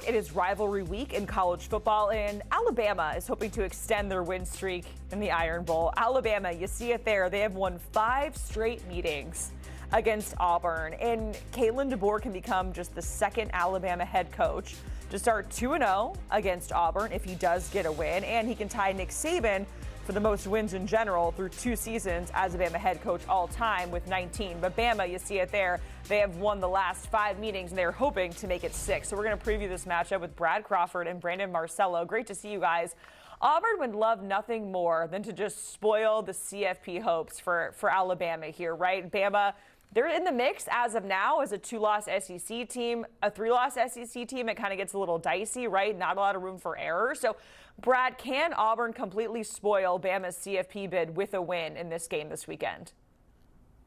It is rivalry week in college football, and Alabama is hoping to extend their win streak in the Iron Bowl. Alabama, you see it there. They have won 5 straight meetings against Auburn, and Kalen DeBoer can become just the second Alabama head coach to start 2-0 against Auburn if he does get a win, and he can tie Nick Saban for the most wins in general through 2 seasons as a Bama head coach all time with 19. But Bama, you see it there, they have won the last 5 meetings and they're hoping to make it 6. So we're going to preview this matchup with Brad Crawford and Brandon Marcello. Great to see you guys. Auburn would love nothing more than to just spoil the CFP hopes for Alabama here, right? Bama, they're in the mix as of now as a 2-loss SEC team, a 3-loss SEC team. It kind of gets a little dicey, right? Not a lot of room for error. So, Brad, can Auburn completely spoil Bama's CFP bid with a win in this game this weekend?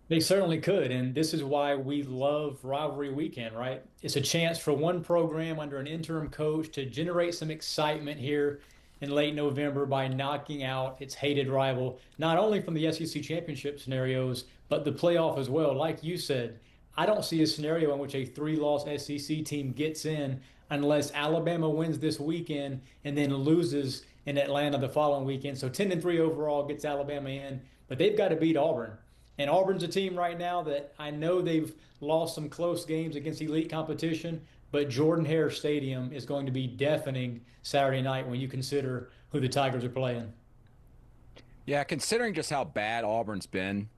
They certainly could, and this is why we love rivalry weekend, right? It's a chance for one program under an interim coach to generate some excitement here in late November by knocking out its hated rival, not only from the SEC championship scenarios, but the playoff as well. Like you said, I don't see a scenario in which a 3-loss SEC team gets in unless Alabama wins this weekend and then loses in Atlanta the following weekend. So 10-3 overall gets Alabama in, but they've got to beat Auburn. And Auburn's a team right now that I know they've lost some close games against elite competition, but Jordan-Hare Stadium is going to be deafening Saturday night when you consider who the Tigers are playing. Yeah, considering just how bad Auburn's been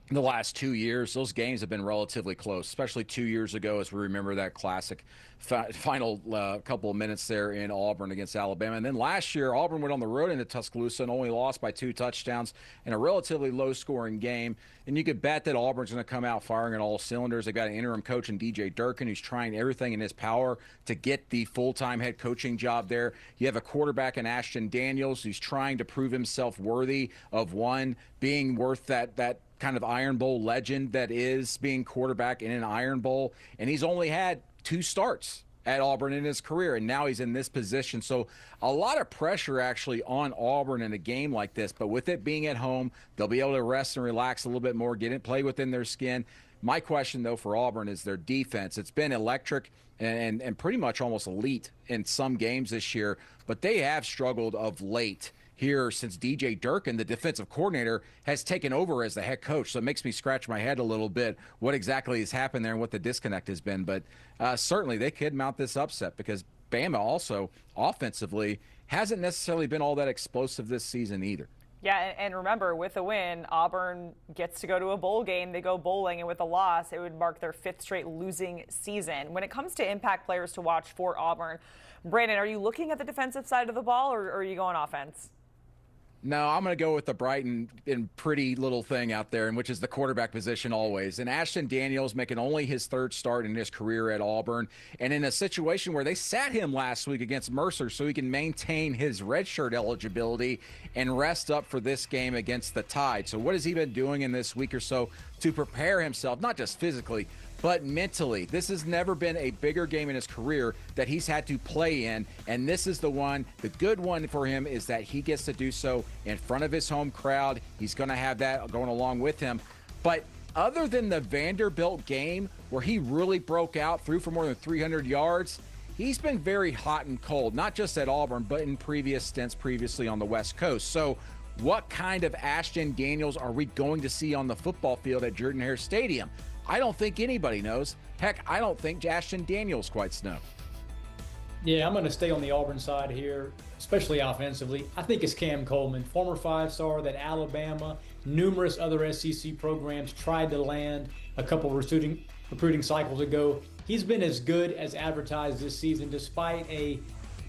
in the last 2 years, those games have been relatively close, especially 2 years ago, as we remember that classic final couple of minutes there in Auburn against Alabama. And then last year, Auburn went on the road into Tuscaloosa and only lost by 2 touchdowns in a relatively low-scoring game. And you could bet that Auburn's going to come out firing on all cylinders. They've got an interim coach in DJ Durkin who's trying everything in his power to get the full-time head coaching job there. You have a quarterback in Ashton Daniels who's trying to prove himself worthy of being worth that kind of Iron Bowl legend that is being quarterback in an Iron Bowl. And he's only had 2 starts at Auburn in his career, and now he's in this position. So a lot of pressure actually on Auburn in a game like this, but with it being at home, they'll be able to rest and relax a little bit more, play within their skin. My question, though, for Auburn is their defense. It's been electric and pretty much almost elite in some games this year, but they have struggled of late here since DJ Durkin, the defensive coordinator, has taken over as the head coach. So it makes me scratch my head a little bit what exactly has happened there and what the disconnect has been. But certainly they could mount this upset because Bama also offensively hasn't necessarily been all that explosive this season either. Yeah, and remember, with a win, Auburn gets to go to a bowl game. They go bowling, and with a loss, it would mark their 5th straight losing season. When it comes to impact players to watch for Auburn, Brandon, are you looking at the defensive side of the ball, or are you going offense? No, I'm going to go with the bright and pretty little thing out there, which is the quarterback position always. And Ashton Daniels making only his 3rd start in his career at Auburn, and in a situation where they sat him last week against Mercer so he can maintain his redshirt eligibility and rest up for this game against the Tide. So what has he been doing in this week or so to prepare himself, not just physically, but mentally? This has never been a bigger game in his career that he's had to play in, and this is the one. The good one for him is that he gets to do so in front of his home crowd. He's going to have that going along with him. But other than the Vanderbilt game where he really broke out, threw for more than 300 yards, he's been very hot and cold, not just at Auburn, but in previous stints previously on the West Coast. So what kind of Ashton Daniels are we going to see on the football field at Jordan-Hare Stadium? I don't think anybody knows. Heck, I don't think Ashton Daniels quite knows. Yeah, I'm going to stay on the Auburn side here, especially offensively. I think it's Cam Coleman, former 5-star that Alabama, numerous other SEC programs tried to land a couple recruiting cycles ago. He's been as good as advertised this season, despite a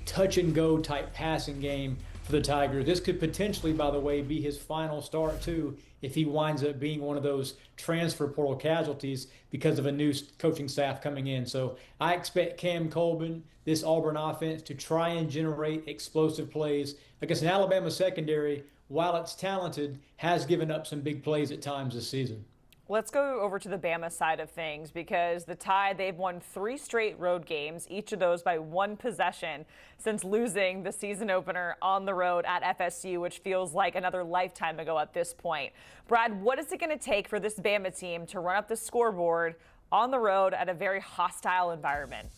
touch-and-go type passing game for the Tigers. This could potentially, by the way, be his final start, too, if he winds up being one of those transfer portal casualties because of a new coaching staff coming in. So I expect Cam Coleman, this Auburn offense, to try and generate explosive plays against an Alabama secondary, while it's talented, has given up some big plays at times this season. Let's go over to the Bama side of things because the Tide, they've won 3 straight road games, each of those by 1 possession since losing the season opener on the road at FSU, which feels like another lifetime ago at this point. Brad, what is it going to take for this Bama team to run up the scoreboard on the road at a very hostile environment?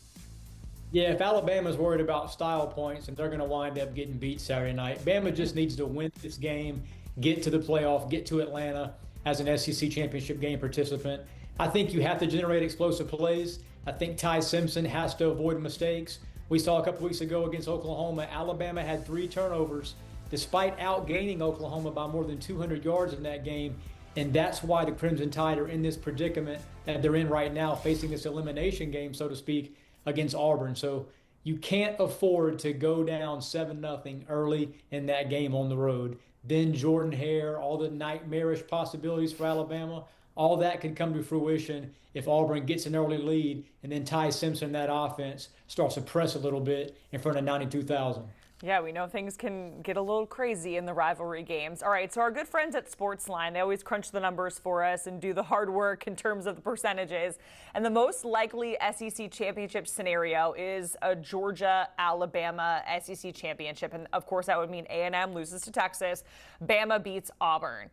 Yeah, if Alabama's worried about style points and they're going to wind up getting beat Saturday night, Bama just needs to win this game, get to the playoff, get to Atlanta as an SEC championship game participant. I think you have to generate explosive plays. I think Ty Simpson has to avoid mistakes. We saw a couple weeks ago against Oklahoma, Alabama had 3 turnovers despite outgaining Oklahoma by more than 200 yards in that game. And that's why the Crimson Tide are in this predicament that they're in right now, facing this elimination game, so to speak, against Auburn. So you can't afford to go down 7-0 early in that game on the road. Then Jordan Hare, all the nightmarish possibilities for Alabama, all that could come to fruition if Auburn gets an early lead and then Ty Simpson, that offense, starts to press a little bit in front of 92,000. Yeah, we know things can get a little crazy in the rivalry games. All right, so our good friends at Sportsline, they always crunch the numbers for us and do the hard work in terms of the percentages. And the most likely SEC championship scenario is a Georgia-Alabama SEC championship. And, of course, that would mean A&M loses to Texas, Bama beats Auburn.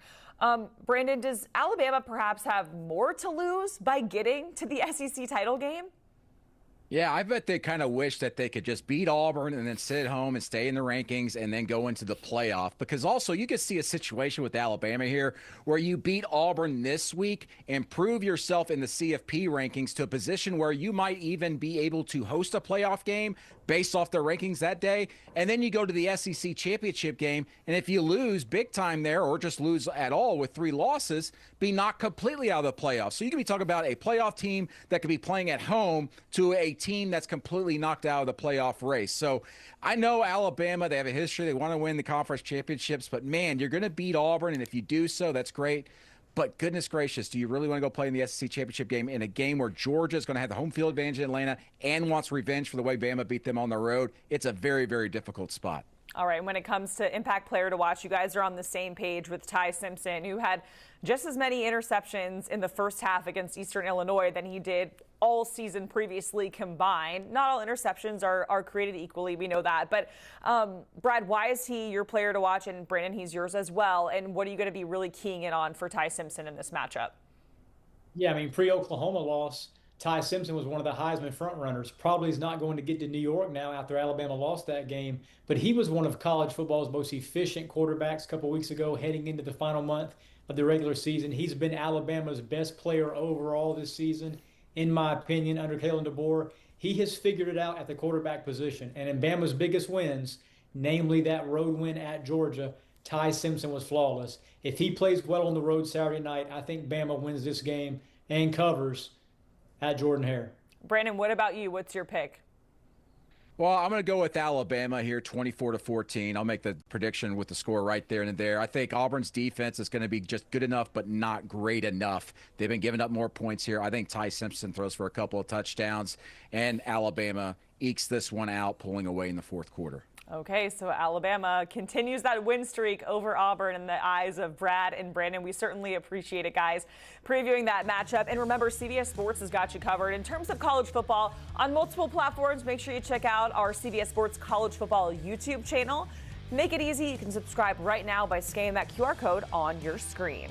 Brandon, does Alabama perhaps have more to lose by getting to the SEC title game? Yeah, I bet they kind of wish that they could just beat Auburn and then sit at home and stay in the rankings and then go into the playoff. Because also you could see a situation with Alabama here where you beat Auburn this week and prove yourself in the CFP rankings to a position where you might even be able to host a playoff game based off their rankings that day. And then you go to the SEC championship game, and if you lose big time there or just lose at all with 3 losses, be knocked completely out of the playoffs. So you could be talking about a playoff team that could be playing at home to a team that's completely knocked out of the playoff race. So I know Alabama, they have a history. They want to win the conference championships, but man, you're going to beat Auburn. And if you do so, that's great. But goodness gracious, do you really want to go play in the SEC championship game in a game where Georgia is going to have the home field advantage in Atlanta and wants revenge for the way Bama beat them on the road? It's a very, very difficult spot. All right, when it comes to impact player to watch, you guys are on the same page with Ty Simpson, who had just as many interceptions in the first half against Eastern Illinois than he did all season previously combined. Not all interceptions are created equally. We know that. But, Brad, why is he your player to watch? And, Brandon, he's yours as well. And what are you going to be really keying in on for Ty Simpson in this matchup? Yeah, I mean, pre-Oklahoma loss, Ty Simpson was one of the Heisman frontrunners. Probably is not going to get to New York now after Alabama lost that game. But he was one of college football's most efficient quarterbacks a couple weeks ago heading into the final month of the regular season. He's been Alabama's best player overall this season, in my opinion, under Kalen DeBoer. He has figured it out at the quarterback position. And in Bama's biggest wins, namely that road win at Georgia, Ty Simpson was flawless. If he plays well on the road Saturday night, I think Bama wins this game and covers at Jordan Hare. Brandon, what about you? What's your pick? Well, I'm going to go with Alabama here, 24-14. I'll make the prediction with the score right there and there. I think Auburn's defense is going to be just good enough, but not great enough. They've been giving up more points here. I think Ty Simpson throws for a couple of touchdowns, and Alabama ekes this one out, pulling away in the fourth quarter. Okay, so Alabama continues that win streak over Auburn in the eyes of Brad and Brandon. We certainly appreciate it, guys, previewing that matchup. And remember, CBS Sports has got you covered in terms of college football on multiple platforms. Make sure you check out our CBS Sports College Football YouTube channel. Make it easy. You can subscribe right now by scanning that QR code on your screen.